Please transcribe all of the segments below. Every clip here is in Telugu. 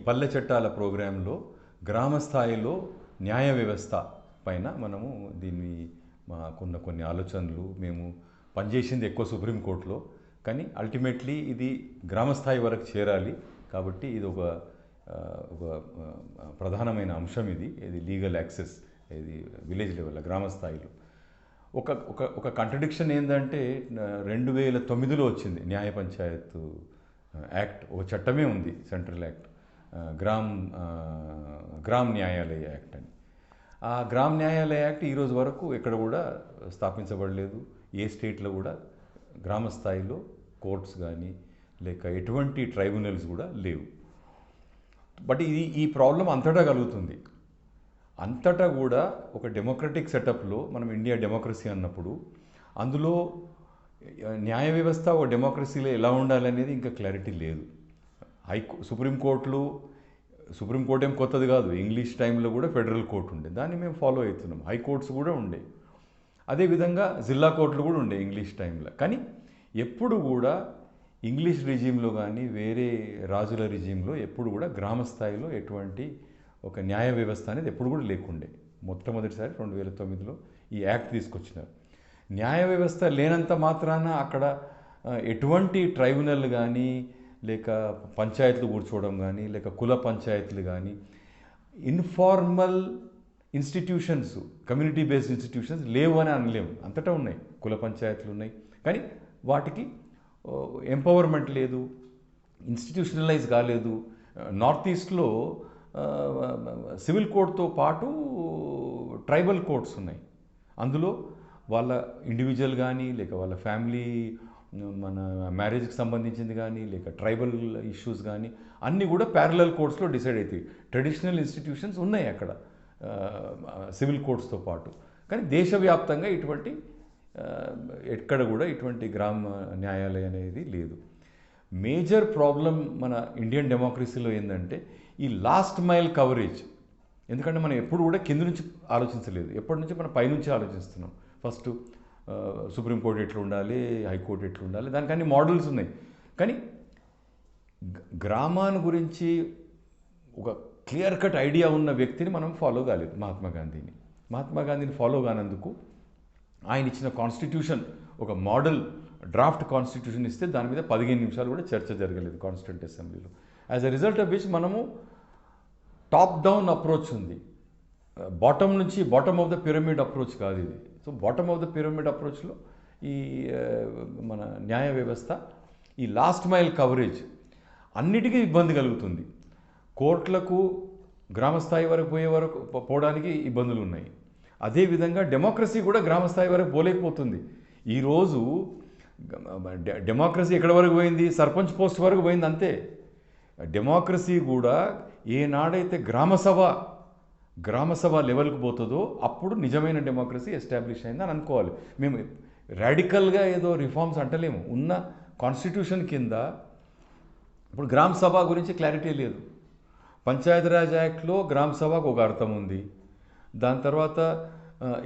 పల్లె చట్టాల ప్రోగ్రాంలో గ్రామ స్థాయిలో న్యాయ వ్యవస్థ పైన మనము దీన్ని మాకున్న కొన్ని ఆలోచనలు, మేము పనిచేసింది ఎక్కువ సుప్రీంకోర్టులో, కానీ అల్టిమేట్లీ ఇది గ్రామ స్థాయి వరకు చేరాలి. కాబట్టి ఇది ఒక ప్రధానమైన అంశం. ఇది లీగల్ యాక్సెస్, ఇది విలేజ్ లెవెల్ గ్రామ స్థాయిలో. ఒక ఒక ఒక కాంట్రడిక్షన్ ఏంటంటే 2009లో వచ్చింది న్యాయ పంచాయత్ యాక్ట్, ఒక చట్టమే ఉంది, సెంట్రల్ యాక్ట్, గ్రామ్ న్యాయాలయ యాక్ట్ అని. ఆ గ్రామ్ న్యాయాలయ యాక్ట్ ఈరోజు వరకు ఎక్కడ కూడా స్థాపించబడలేదు. ఏ స్టేట్లో కూడా గ్రామ స్థాయిలో కోర్ట్స్ కానీ లేక ఎటువంటి ట్రైబ్యునల్స్ కూడా లేవు. బట్ ఈ ప్రాబ్లం అంతటా కలుగుతుంది. అంతటా కూడా ఒక డెమోక్రటిక్ సెటప్లో మనం ఇండియా డెమోక్రసీ అన్నప్పుడు అందులో న్యాయ వ్యవస్థ ఒక డెమోక్రసీలో ఎలా ఉండాలనేది ఇంకా క్లారిటీ లేదు. సుప్రీంకోర్టు ఏం కొత్తది కాదు. ఇంగ్లీష్ టైంలో కూడా ఫెడరల్ కోర్టు ఉండే, దాన్ని మేము ఫాలో అవుతున్నాం. హైకోర్ట్స్ కూడా ఉండే, అదేవిధంగా జిల్లా కోర్టులు కూడా ఉండే ఇంగ్లీష్ టైంలో. కానీ ఎప్పుడు కూడా ఇంగ్లీష్ రిజీమ్లో కానీ వేరే రాజుల రిజీమ్లో ఎప్పుడు కూడా గ్రామ స్థాయిలో ఎటువంటి ఒక న్యాయ వ్యవస్థ అనేది ఎప్పుడు కూడా లేకుండే. మొట్టమొదటిసారి 2009లో ఈ యాక్ట్ తీసుకొచ్చినారు. న్యాయ వ్యవస్థ లేనంత మాత్రాన అక్కడ ఎటువంటి ట్రైబ్యునల్ కానీ లేక పంచాయతీలు కూర్చోవడం కానీ లేక కుల పంచాయతీలు కానీ informal institutions, community based institutions లేవు అని అనలేము. అంతటా ఉన్నాయి, కుల పంచాయతీలు ఉన్నాయి, కానీ వాటికి ఎంపవర్మెంట్ లేదు, ఇన్స్టిట్యూషనలైజ్ కాలేదు. నార్త్ ఈస్ట్లో సివిల్ కోర్టుతో పాటు ట్రైబల్ కోర్ట్స్ ఉన్నాయి. అందులో వాళ్ళ ఇండివిజువల్ కానీ లేక వాళ్ళ ఫ్యామిలీ మన మ్యారేజ్కి సంబంధించింది కానీ లేక ట్రైబల్ ఇష్యూస్ కానీ అన్నీ కూడా ప్యారలల్ కోర్ట్స్లో డిసైడ్ అవుతాయి. ట్రెడిషనల్ ఇన్స్టిట్యూషన్స్ ఉన్నాయి అక్కడ సివిల్ కోర్ట్స్తో పాటు. కానీ దేశవ్యాప్తంగా ఎక్కడ కూడా ఇటువంటి గ్రామ న్యాయాలయం అనేది లేదు. మేజర్ ప్రాబ్లం మన ఇండియన్ డెమోక్రసీలో ఏంటంటే ఈ లాస్ట్ మైల్ కవరేజ్. ఎందుకంటే మనం ఎప్పుడు కూడా కింద నుంచి ఆలోచించలేదు, ఎప్పటి నుంచి మనం పైనుంచి ఆలోచిస్తున్నాం. ఫస్ట్ సుప్రీంకోర్టు ఎట్లా ఉండాలి, హైకోర్టు ఎట్లా ఉండాలి, దానికి అన్ని మోడల్స్ ఉన్నాయి. కానీ గ్రామాన్ని గురించి ఒక క్లియర్ కట్ ఐడియా ఉన్న వ్యక్తిని మనం ఫాలో కాలేదు, మహాత్మా గాంధీని ఫాలో కానందుకు ఆయన ఇచ్చిన కాన్స్టిట్యూషన్ ఒక మోడల్ డ్రాఫ్ట్ కాన్స్టిట్యూషన్ ఇస్తే దాని మీద 15 నిమిషాలు కూడా చర్చ జరగలేదు కాన్స్టిట్యూంట్ అసెంబ్లీలో. As a result of which మనము టాప్ డౌన్ అప్రోచ్ ఉంది, bottom of the pyramid approach కాదు ఇది. So bottom of the pyramid అప్రోచ్లో ఈ మన న్యాయ వ్యవస్థ ఈ లాస్ట్ మైల్ కవరేజ్ అన్నిటికీ ఇబ్బంది కలుగుతుంది. కోర్టులకు గ్రామస్థాయి వరకు పోవడానికి ఇబ్బందులు ఉన్నాయి. అదేవిధంగా డెమోక్రసీ కూడా గ్రామస్థాయి వరకు పోలేకపోతుంది. ఈరోజు డెమోక్రసీ ఎక్కడి వరకు పోయింది, సర్పంచ్ పోస్ట్ వరకు పోయింది అంతే. డెమోక్రసీ కూడా ఏనాడైతే గ్రామసభ లెవెల్కి పోతుందో అప్పుడు నిజమైన డెమోక్రసీ ఎస్టాబ్లిష్ అయిందని అనుకోవాలి. మేము రాడికల్గా ఏదో రిఫార్మ్స్ అంటలేము. ఉన్న కాన్స్టిట్యూషన్ కింద ఇప్పుడు గ్రామ సభ గురించి క్లారిటీ లేదు. పంచాయతీరాజ్ యాక్ట్లో గ్రామ సభకు ఒక అర్థం ఉంది, దాని తర్వాత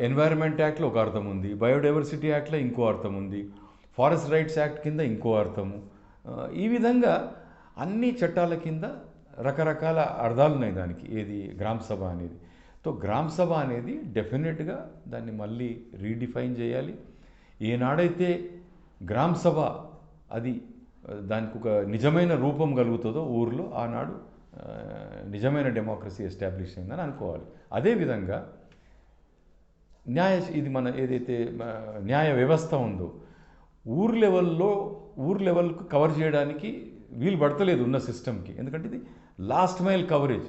ఎన్వైరన్మెంట్ యాక్ట్లో ఒక అర్థం ఉంది, బయోడైవర్సిటీ యాక్ట్లో ఇంకో అర్థం ఉంది, ఫారెస్ట్ రైట్స్ యాక్ట్ కింద ఇంకో అర్థము. ఈ విధంగా అన్ని చట్టాల కింద రకరకాల అర్థాలు ఉన్నాయి దానికి, ఏది గ్రామ సభ అనేది. సో గ్రామ సభ అనేది డెఫినెట్గా దాన్ని మళ్ళీ రీడిఫైన్ చేయాలి. ఏనాడైతే గ్రామ సభ అది దానికి ఒక నిజమైన రూపం కలుగుతుందో ఊర్లో, ఆనాడు నిజమైన డెమోక్రసీ ఎస్టాబ్లిష్ అయిందని అనుకోవాలి. అదేవిధంగా ఇది మన ఏదైతే న్యాయ వ్యవస్థ ఉందో ఊరు లెవెల్కు కవర్ చేయడానికి వీలు పడతలేదు ఉన్న సిస్టమ్కి. ఎందుకంటే ఇది లాస్ట్ మైల్ కవరేజ్.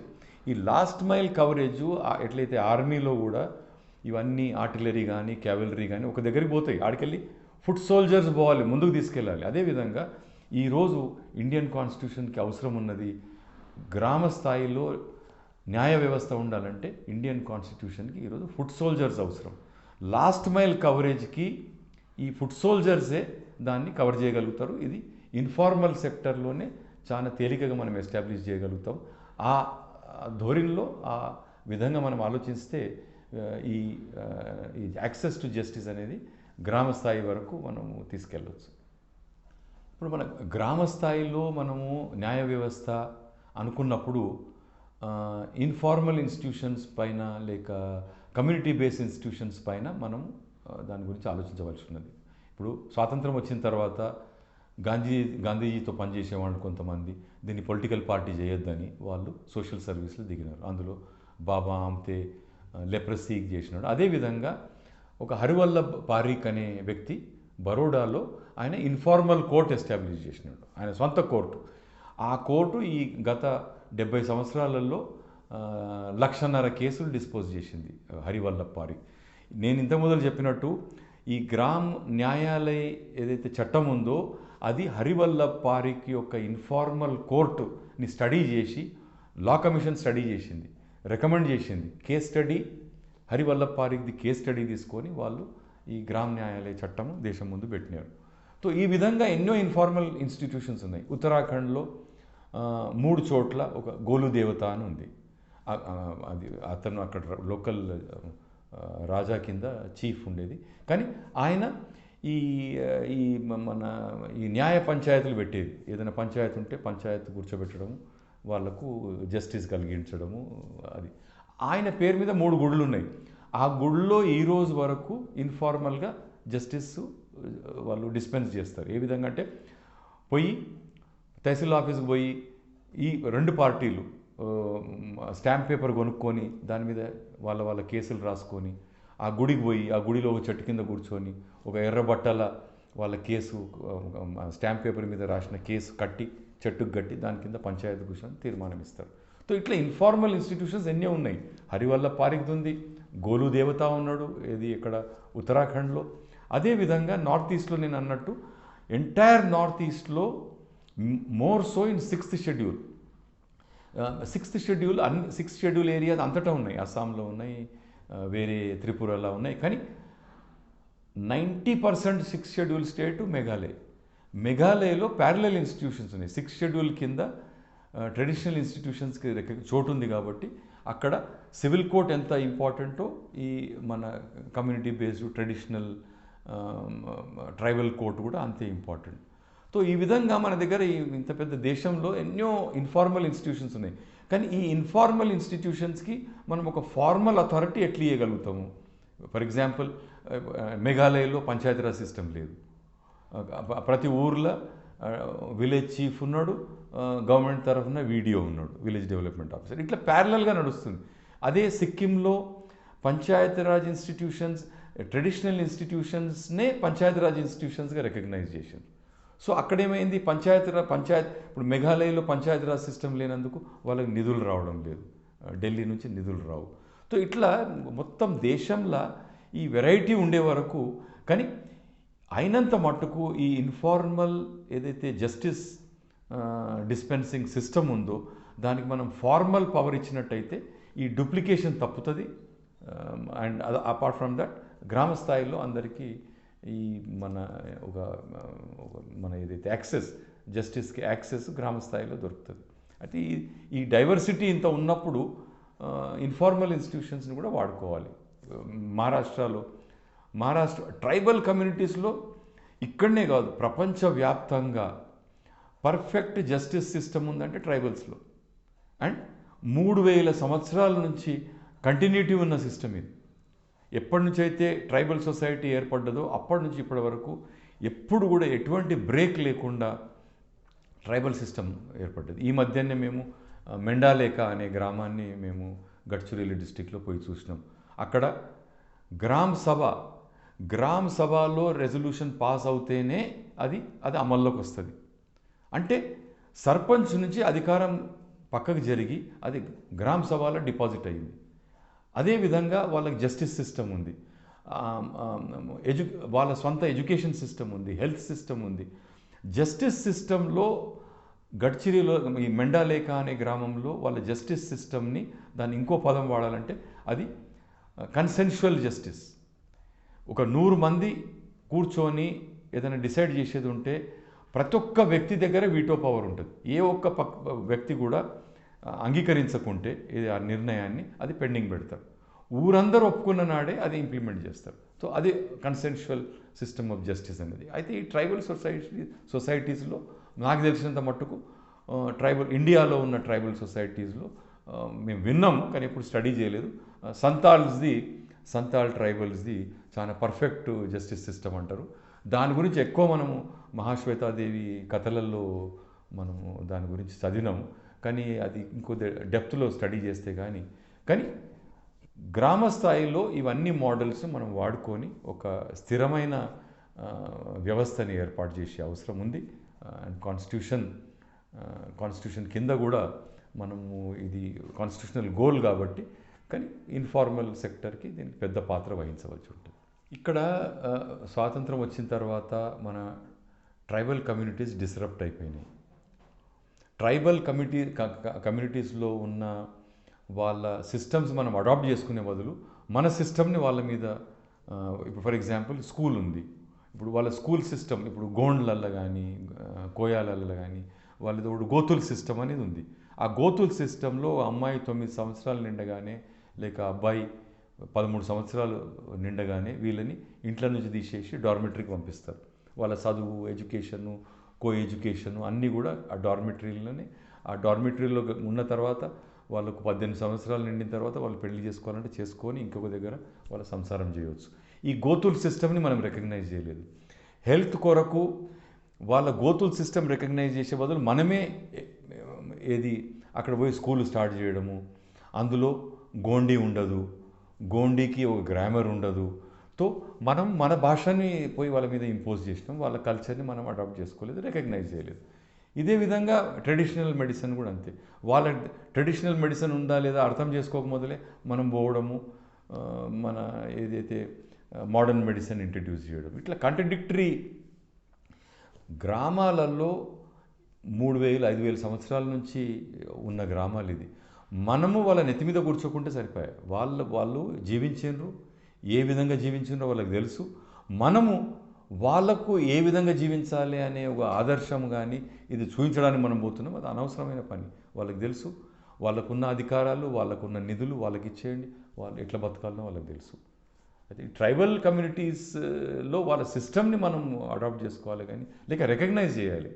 ఈ లాస్ట్ మైల్ కవరేజ్ ఎట్లయితే ఆర్మీలో కూడా ఇవన్నీ ఆర్టిలరీ కానీ క్యావెలరీ కానీ ఒక దగ్గరికి పోతాయి, ఆడికెళ్ళి ఫుట్ సోల్జర్స్ పోవాలి, ముందుకు తీసుకెళ్ళాలి. అదేవిధంగా ఈరోజు ఇండియన్ కాన్స్టిట్యూషన్కి అవసరం ఉన్నది గ్రామ స్థాయిలో న్యాయ వ్యవస్థ ఉండాలంటే ఇండియన్ కాన్స్టిట్యూషన్కి ఈరోజు ఫుట్ సోల్జర్స్ అవసరం. లాస్ట్ మైల్ కవరేజ్కి ఈ ఫుట్ సోల్జర్సే దాన్ని కవర్ చేయగలుగుతారు. ఇది ఇన్ఫార్మల్ సెక్టర్లోనే చాలా తేలికగా మనం ఎస్టాబ్లిష్ చేయగలుగుతాం. ఆ ధోరణిలో ఆ విధంగా మనం ఆలోచిస్తే ఈ యాక్సెస్ టు జస్టిస్ అనేది గ్రామ స్థాయి వరకు మనము తీసుకెళ్ళవచ్చు. ఇప్పుడు మన గ్రామ స్థాయిలో మనము న్యాయ వ్యవస్థ అనుకున్నప్పుడు ఇన్ఫార్మల్ ఇన్స్టిట్యూషన్స్ పైన లేక కమ్యూనిటీ బేస్డ్ ఇన్స్టిట్యూషన్స్ పైన మనం దాని గురించి ఆలోచించవలసి ఉన్నది. ఇప్పుడు స్వాతంత్రం వచ్చిన తర్వాత గాంధీజీతో పనిచేసేవాళ్ళు కొంతమంది దీన్ని పొలిటికల్ పార్టీ చేయొద్దని వాళ్ళు సోషల్ సర్వీస్లో దిగినారు. అందులో బాబా ఆమ్తే లెప్రసీకి చేసినాడు. అదేవిధంగా ఒక హరివల్లభ్ పారీక్ అనే వ్యక్తి బరోడాలో ఆయన ఇన్ఫార్మల్ కోర్ట్ ఎస్టాబ్లిష్ చేసినాడు, ఆయన సొంత కోర్టు. ఆ కోర్టు ఈ గత 70 సంవత్సరాలలో 1,50,000 కేసులు డిస్పోజ్ చేసింది హరివల్లభ్ పారీక్. నేను ఇంత మొదలు చెప్పినట్టు ఈ గ్రామ్ న్యాయాలయ ఏదైతే చట్టం ఉందో అది హరివల్లభ్ పారీక్ యొక్క ఇన్ఫార్మల్ కోర్టుని స్టడీ చేసి లా కమిషన్ స్టడీ చేసింది, రికమెండ్ చేసింది. కేస్ స్టడీ హరివల్లభ్ పారీక్ది కేస్ స్టడీ తీసుకొని వాళ్ళు ఈ గ్రామ్ న్యాయాలయ చట్టము దేశం ముందు పెట్టినారు. సో ఈ విధంగా ఎన్నో ఇన్ఫార్మల్ ఇన్స్టిట్యూషన్స్ ఉన్నాయి. ఉత్తరాఖండ్లో 3 చోట్ల ఒక గోలు దేవత అని ఉంది. అది అతను అక్కడ లోకల్ రాజా కింద చీఫ్ ఉండేది. కానీ ఆయన ఈ న్యాయ పంచాయతీలు పెట్టేది. ఏదైనా పంచాయతీ ఉంటే పంచాయతీ కూర్చోబెట్టడము, వాళ్లకు జస్టిస్ కలిగించడము. అది ఆయన పేరు మీద 3 గుళ్ళు ఉన్నాయి. ఆ గుళ్ళో ఈరోజు వరకు ఇన్ఫార్మల్గా జస్టిస్ వాళ్ళు డిస్పెన్స్ చేస్తారు. ఏ విధంగా అంటే పోయి తహసీల్ ఆఫీస్కి పోయి ఈ 2 పార్టీలు స్టాంప్ పేపర్ కొనుక్కొని దాని మీద వాళ్ళ కేసులు రాసుకొని ఆ గుడికి పోయి ఆ గుడిలో ఒక చెట్టు కింద కూర్చొని ఒక ఎర్ర బట్టల వాళ్ళ కేసు స్టాంప్ పేపర్ మీద రాసిన కేసు కట్టి చెట్టుకు కట్టి దాని కింద పంచాయతీ కూర్చొని తీర్మానం ఇస్తారు. సో ఇట్లా ఇన్ఫార్మల్ ఇన్స్టిట్యూషన్స్ ఎన్నో ఉన్నాయి. హరివల్లభ్ పారీక్ ఉంది, గోలు దేవత ఉన్నాడు, ఇది ఇక్కడ ఉత్తరాఖండ్లో. అదేవిధంగా నార్త్ ఈస్ట్లో నేను అన్నట్టు ఎంటైర్ నార్త్ ఈస్ట్లో more so in 6th schedule. 6th schedule 6th schedule areas అంతటా ఉన్నాయి. అస్సాంలో ఉన్నాయి, వేరే త్రిపురలో ఉన్నాయి. కానీ 90% 6th షెడ్యూల్ స్టేటు మేఘాలయ. మేఘాలయలో ప్యారలల్ ఇన్స్టిట్యూషన్స్ ఉన్నాయి. 6th షెడ్యూల్ కింద ట్రెడిషనల్ ఇన్స్టిట్యూషన్స్కి చోటు ఉంది కాబట్టి అక్కడ సివిల్ కోర్ట్ ఎంత ఇంపార్టెంటో ఈ మన community based traditional tribal court కూడా అంతే ఇంపార్టెంట్. సో ఈ విధంగా మన దగ్గర ఇంత పెద్ద దేశంలో ఎన్నో ఇన్ఫార్మల్ ఇన్స్టిట్యూషన్స్ ఉన్నాయి. కానీ ఈ ఇన్ఫార్మల్ ఇన్స్టిట్యూషన్స్కి మనం ఒక ఫార్మల్ అథారిటీ ఎట్లా ఇవ్వగలుగుతాము? ఫర్ ఎగ్జాంపుల్ మేఘాలయలో పంచాయతీరాజ్ సిస్టమ్ లేదు. ప్రతి ఊర్లో విలేజ్ చీఫ్ ఉన్నాడు, గవర్నమెంట్ తరఫున వీడియో ఉన్నాడు, విలేజ్ డెవలప్మెంట్ ఆఫీసర్. ఇట్లా ప్యారలల్గా నడుస్తుంది. అదే సిక్కింలో పంచాయతీరాజ్ ఇన్స్టిట్యూషన్స్ ట్రెడిషనల్ ఇన్స్టిట్యూషన్స్నే పంచాయతీరాజ్ ఇన్స్టిట్యూషన్స్గా రికగ్నైజ్ చేశారు. సో అక్కడేమైంది, ఇప్పుడు మేఘాలయలో పంచాయతీరాజ్ సిస్టమ్ లేనందుకు వాళ్ళకి నిధులు రావడం లేదు, ఢిల్లీ నుంచి నిధులు రావు. సో ఇట్లా మొత్తం దేశంలో ఈ వెరైటీ ఉండే వరకు, కానీ అయినంత మట్టుకు ఈ ఇన్ఫార్మల్ ఏదైతే జస్టిస్ డిస్పెన్సింగ్ సిస్టమ్ ఉందో దానికి మనం ఫార్మల్ పవర్ ఇచ్చినట్టయితే ఈ డూప్లికేషన్ తప్పుతుంది. అండ్ అపార్ట్ ఫ్రమ్ దట్ గ్రామ స్థాయిలో అందరికీ ఈ మన ఏదైతే యాక్సెస్ జస్టిస్కి యాక్సెస్ గ్రామ స్థాయిలో దొరుకుతుంది. అయితే ఈ డైవర్సిటీ ఇంత ఉన్నప్పుడు ఇన్ఫార్మల్ ఇన్స్టిట్యూషన్స్ని కూడా వాడుకోవాలి. మహారాష్ట్ర ట్రైబల్ కమ్యూనిటీస్లో ఇక్కడనే కాదు ప్రపంచవ్యాప్తంగా పర్ఫెక్ట్ జస్టిస్ సిస్టమ్ ఉందంటే ట్రైబల్స్లో. అండ్ 3000 సంవత్సరాల నుంచి కంటిన్యూటీ ఉన్న సిస్టమ్ ఇది. ఎప్పటి నుంచి అయితే ట్రైబల్ సొసైటీ ఏర్పడ్డదో అప్పటి నుంచి ఇప్పటి వరకు ఎప్పుడు కూడా ఎటువంటి బ్రేక్ లేకుండా ట్రైబల్ సిస్టమ్ ఏర్పడ్డది. ఈ మధ్యనే మేము మెండాలేక అనే గ్రామాన్ని మేము గడ్చిరోలి డిస్టిక్లో పోయి చూసినాం. అక్కడ గ్రామ్ సభలో రెజల్యూషన్ పాస్ అవుతేనే అది అమల్లోకి వస్తుంది. అంటే సర్పంచ్ నుంచి అధికారం పక్కకు జరిగి అది గ్రామ సభలో డిపాజిట్ అయ్యింది. అదేవిధంగా వాళ్ళకి జస్టిస్ సిస్టమ్ ఉంది, వాళ్ళ సొంత ఎడ్యుకేషన్ సిస్టమ్ ఉంది, హెల్త్ సిస్టమ్ ఉంది. జస్టిస్ సిస్టంలో గడ్చిరోలిలో ఈ మెండాలేక అనే గ్రామంలో వాళ్ళ జస్టిస్ సిస్టమ్ని దాన్ని ఇంకో పదం వాడాలంటే అది కన్సెన్షువల్ జస్టిస్. ఒక 100 మంది కూర్చొని ఏదైనా డిసైడ్ చేసేది ఉంటే ప్రతి ఒక్క వ్యక్తి దగ్గర వీటో పవర్ ఉంటుంది. ఏ ఒక్క వ్యక్తి కూడా అంగీకరించకుంటే ఆ నిర్ణయాన్ని అది పెండింగ్ పెడతారు. ఊరందరూ ఒప్పుకున్న నాడే అది ఇంప్లిమెంట్ చేస్తారు. సో అది కన్సెన్షువల్ సిస్టమ్ ఆఫ్ జస్టిస్ అనేది. అయితే ఈ ట్రైబల్ సొసైటీస్లో నాకు తెలిసినంత మట్టుకు ఇండియాలో ఉన్న ట్రైబల్ సొసైటీస్లో మేము విన్నాము కానీ ఎప్పుడు స్టడీ చేయలేదు. సంతాల్ ట్రైబల్స్ది చాలా పర్ఫెక్ట్ జస్టిస్ సిస్టమ్ అంటారు. దాని గురించి ఎక్కువ మనము మహాశ్వేతాదేవి కథలలో మనము దాని గురించి చదివినాము, కానీ అది ఇంకో డెప్త్లో స్టడీ చేస్తే కానీ గ్రామ స్థాయిలో ఇవన్నీ మోడల్స్ మనం వాడుకొని ఒక స్థిరమైన వ్యవస్థని ఏర్పాటు చేసే అవసరం ఉంది. అండ్ కాన్స్టిట్యూషన్ కింద కూడా మనము ఇది కాన్స్టిట్యూషనల్ గోల్ కాబట్టి, కానీ ఇన్ఫార్మల్ సెక్టర్కి దీనికి పెద్ద పాత్ర వహించవలసి ఉంటుంది. ఇక్కడ స్వాతంత్రం వచ్చిన తర్వాత మన ట్రైబల్ కమ్యూనిటీస్ డిస్రప్ట్ అయిపోయినాయి. ట్రైబల్ కమ్యూనిటీస్లో ఉన్న వాళ్ళ సిస్టమ్స్ మనం అడాప్ట్ చేసుకునే బదులు మన సిస్టమ్ని వాళ్ళ మీద, ఇప్పుడు ఫర్ ఎగ్జాంపుల్ స్కూల్ ఉంది, ఇప్పుడు వాళ్ళ స్కూల్ సిస్టమ్ ఇప్పుడు గోండ్లల్లో కానీ కోయాలల్లో కానీ వాళ్ళది ఒకటి గోతుల్ సిస్టమ్ అనేది ఉంది. ఆ గోతుల్ సిస్టంలో అమ్మాయి 9 సంవత్సరాలు నిండగానే లేక అబ్బాయి 13 సంవత్సరాలు నిండగానే వీళ్ళని ఇంట్లో నుంచి తీసేసి డార్మెటరీకి పంపిస్తారు. వాళ్ళ చదువు, ఎడ్యుకేషను, కో ఎడ్యుకేషను అన్నీ కూడా ఆ డార్మెటరీలోనే. ఆ డార్మెటరీలో ఉన్న తర్వాత వాళ్ళకు 18 సంవత్సరాలు నిండిన తర్వాత వాళ్ళు పెళ్లి చేసుకోవాలంటే చేసుకొని ఇంకొక దగ్గర వాళ్ళ సంసారం చేయవచ్చు. ఈ గోతుల్ సిస్టమ్ని మనం రికగ్నైజ్ చేయలేదు. హెల్త్ కొరకు వాళ్ళ గోతుల్ సిస్టమ్ రికగ్నైజ్ చేసే బదులు మనమే అక్కడ పోయి స్కూల్ స్టార్ట్ చేయడము, అందులో గోండీ ఉండదు, గోండీకి ఒక గ్రామర్ ఉండదు. మనం మన భాషని పోయి వాళ్ళ మీద ఇంపోజ్ చేసినాం, వాళ్ళ కల్చర్ని మనం అడాప్ట్ చేసుకోలేదు, రికగ్నైజ్ చేయలేదు. ఇదే విధంగా ట్రెడిషనల్ మెడిసిన్ కూడా అంతే. వాళ్ళ ట్రెడిషనల్ మెడిసిన్ ఉందా లేదా అర్థం చేసుకోక మొదలే మనం పోవడము, మన ఏదైతే మోడర్న్ మెడిసిన్ ఇంట్రడ్యూస్ చేయడం, ఇట్లా కాంట్రడిక్టరీ. గ్రామాలలో 3000-5000 సంవత్సరాల నుంచి ఉన్న గ్రామాలు ఇది. మనము వాళ్ళ నెత్తి మీద కూర్చోకుంటే సరిపోయాయి. వాళ్ళు జీవించారు, ఏ విధంగా జీవించారో వాళ్ళకి తెలుసు. మనము వాళ్ళకు ఏ విధంగా జీవించాలి అనే ఒక ఆదర్శం కానీ ఇది చూపించడానికి మనం పోతున్నాం. అది అనవసరమైన పని. వాళ్ళకి తెలుసు, వాళ్ళకున్న అధికారాలు, వాళ్ళకున్న నిధులు వాళ్ళకి ఇచ్చేయండి, వాళ్ళు ఎట్లా బతకాలనో వాళ్ళకి తెలుసు. అయితే ట్రైబల్ కమ్యూనిటీస్లో వాళ్ళ సిస్టమ్ని మనం అడాప్ట్ చేసుకోవాలి కానీ లేక రికగ్నైజ్ చేయాలి.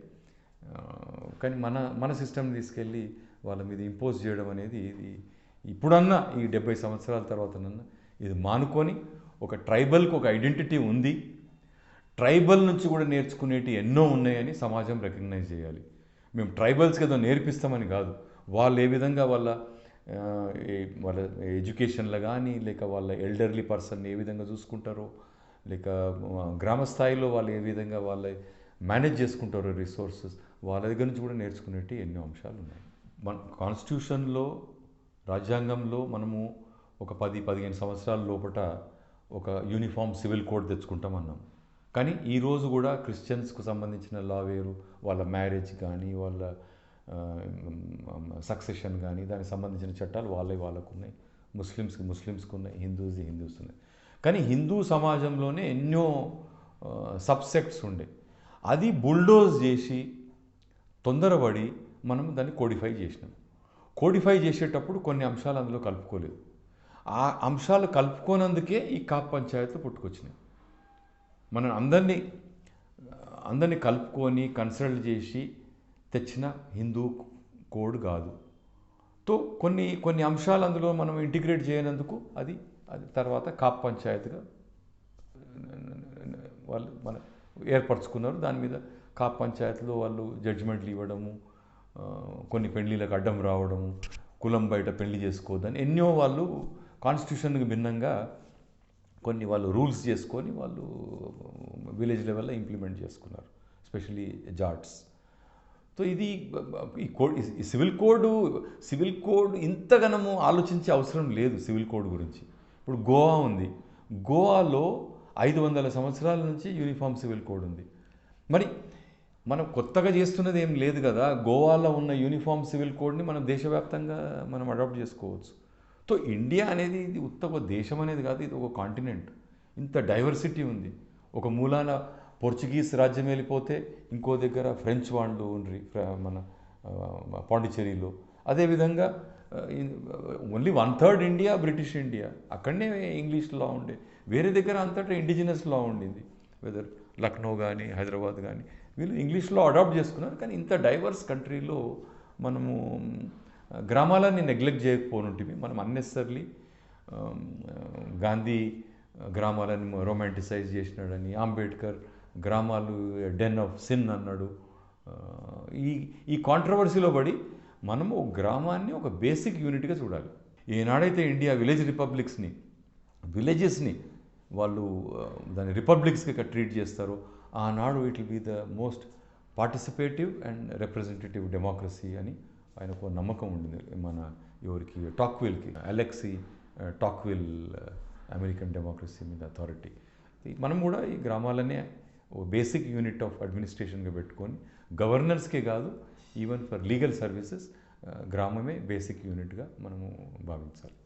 కానీ మన సిస్టమ్ని తీసుకెళ్ళి వాళ్ళ మీద ఇంపోజ్ చేయడం అనేది ఇది ఇప్పుడన్నా ఈ 70 సంవత్సరాల తర్వాతనన్నా ఇది మానుకొని ఒక ట్రైబల్కి ఒక ఐడెంటిటీ ఉంది, ట్రైబల్ నుంచి కూడా నేర్చుకునేటి ఎన్నో ఉన్నాయని సమాజం రికగ్నైజ్ చేయాలి. మేము ట్రైబల్స్కి ఏదో నేర్పిస్తామని కాదు, వాళ్ళు ఏ విధంగా వాళ్ళ ఎడ్యుకేషన్లో కానీ లేక వాళ్ళ ఎల్డర్లీ పర్సన్ని ఏ విధంగా చూసుకుంటారో, లేక గ్రామ స్థాయిలో వాళ్ళు ఏ విధంగా వాళ్ళ మేనేజ్ చేసుకుంటారో రిసోర్సెస్, వాళ్ళ దగ్గర నుంచి కూడా నేర్చుకునేటి ఎన్నో అంశాలు ఉన్నాయి. మన కాన్స్టిట్యూషన్లో, రాజ్యాంగంలో మనము ఒక 10-15 సంవత్సరాల లోపల ఒక యూనిఫామ్ సివిల్ కోడ్ తెచ్చుకుంటామన్నాం. కానీ ఈరోజు కూడా క్రిస్టియన్స్కు సంబంధించిన లా వేరు, వాళ్ళ మ్యారేజ్ కానీ వాళ్ళ సక్సెషన్ కానీ దానికి సంబంధించిన చట్టాలు వాళ్ళకు ఉన్నాయి. ముస్లిమ్స్కి ఉన్నాయి, హిందూస్ ఉన్నాయి. కానీ హిందూ సమాజంలోనే ఎన్నో సబ్సెక్ట్స్ ఉండే, అది బుల్డోజ్ చేసి తొందరపడి మనం దాన్ని కోడిఫై చేసినాం. కోడిఫై చేసేటప్పుడు కొన్ని అంశాలు అందులో కలుపుకోలేదు. ఆ అంశాలు కలుపుకోనందుకే ఈ కాప్ పంచాయతీలు పుట్టుకొచ్చినాయి. మనం అందరినీ కలుపుకొని కన్సల్ట్ చేసి తెచ్చిన హిందూ కోడ్ కాదు. కొన్ని అంశాలు అందులో మనం ఇంటిగ్రేట్ చేయనందుకు అది తర్వాత కాప్ పంచాయతీగా వాళ్ళు మన ఏర్పరచుకున్నారు. దాని మీద కాప్ పంచాయతీలో వాళ్ళు జడ్జిమెంట్లు ఇవ్వడము, కొన్ని పెళ్లిళ్ళకు అడ్డం రావడము, కులం బయట పెళ్లి చేసుకోవద్దని ఎన్నో వాళ్ళు కాన్స్టిట్యూషన్కి భిన్నంగా కొన్ని వాళ్ళు రూల్స్ చేసుకొని వాళ్ళు విలేజ్ లెవెల్లో ఇంప్లిమెంట్ చేసుకున్నారు, ఎస్పెషల్లీ జాట్స్. ఇది ఈ సివిల్ కోడ్ ఇంతగానము ఆలోచించే అవసరం లేదు సివిల్ కోడ్ గురించి. ఇప్పుడు గోవా ఉంది, గోవాలో 500 సంవత్సరాల నుంచి యూనిఫామ్ సివిల్ కోడ్ ఉంది. మరి మనం కొత్తగా చేస్తున్నది ఏం లేదు కదా. గోవాలో ఉన్న యూనిఫామ్ సివిల్ కోడ్ని మనం దేశవ్యాప్తంగా మనం అడాప్ట్ చేసుకోవచ్చు. ఇండియా అనేది ఇది ఒక దేశం అనేది కాదు, ఇది ఒక కాంటినెంట్. ఇంత డైవర్సిటీ ఉంది. ఒక మూలాన పోర్చుగీస్ రాజ్యం వెళ్ళిపోతే ఇంకో దగ్గర ఫ్రెంచ్ వాళ్ళు ఉండ్రి, మన పాండిచ్చేరిలో. అదేవిధంగా ఓన్లీ 1/3 ఇండియా బ్రిటిష్ ఇండియా, అక్కడనే ఇంగ్లీష్ లా ఉండే. వేరే దగ్గర అంతటా ఇండిజినస్ లా ఉండింది. వెదర్ లక్నో కానీ హైదరాబాద్ కానీ వీళ్ళు ఇంగ్లీష్లో అడాప్ట్ చేసుకున్నారు. కానీ ఇంత డైవర్స్ కంట్రీలో మనము గ్రామాలని నెగ్లెక్ట్ చేయకపోనుంటివి. మనం అన్నెసర్లీ గాంధీ గ్రామాలని రొమాంటిసైజ్ చేసినాడని, అంబేద్కర్ గ్రామాలు డెన్ ఆఫ్ సిన్ అన్నాడు. ఈ ఈ కాంట్రవర్సీలో పడి మనము గ్రామాన్ని ఒక బేసిక్ యూనిట్గా చూడాలి. ఏనాడైతే ఇండియా విలేజెస్ని వాళ్ళు దాన్ని రిపబ్లిక్స్గా ట్రీట్ చేస్తారో ఆనాడు it will be the most participative and representative democracy అని ఆయనకు నమ్మకం ఉండింది. మన ఎవరికి టాక్విల్కి, అలెక్సీ టాక్విల్ అమెరికన్ డెమోక్రసీ మీద అథారిటీ. మనం కూడా ఈ గ్రామాలనే బేసిక్ యూనిట్ ఆఫ్ అడ్మినిస్ట్రేషన్గా పెట్టుకొని గవర్నర్స్కే కాదు, ఈవెన్ ఫర్ లీగల్ సర్వీసెస్ గ్రామమే బేసిక్ యూనిట్గా మనము భావించాలి.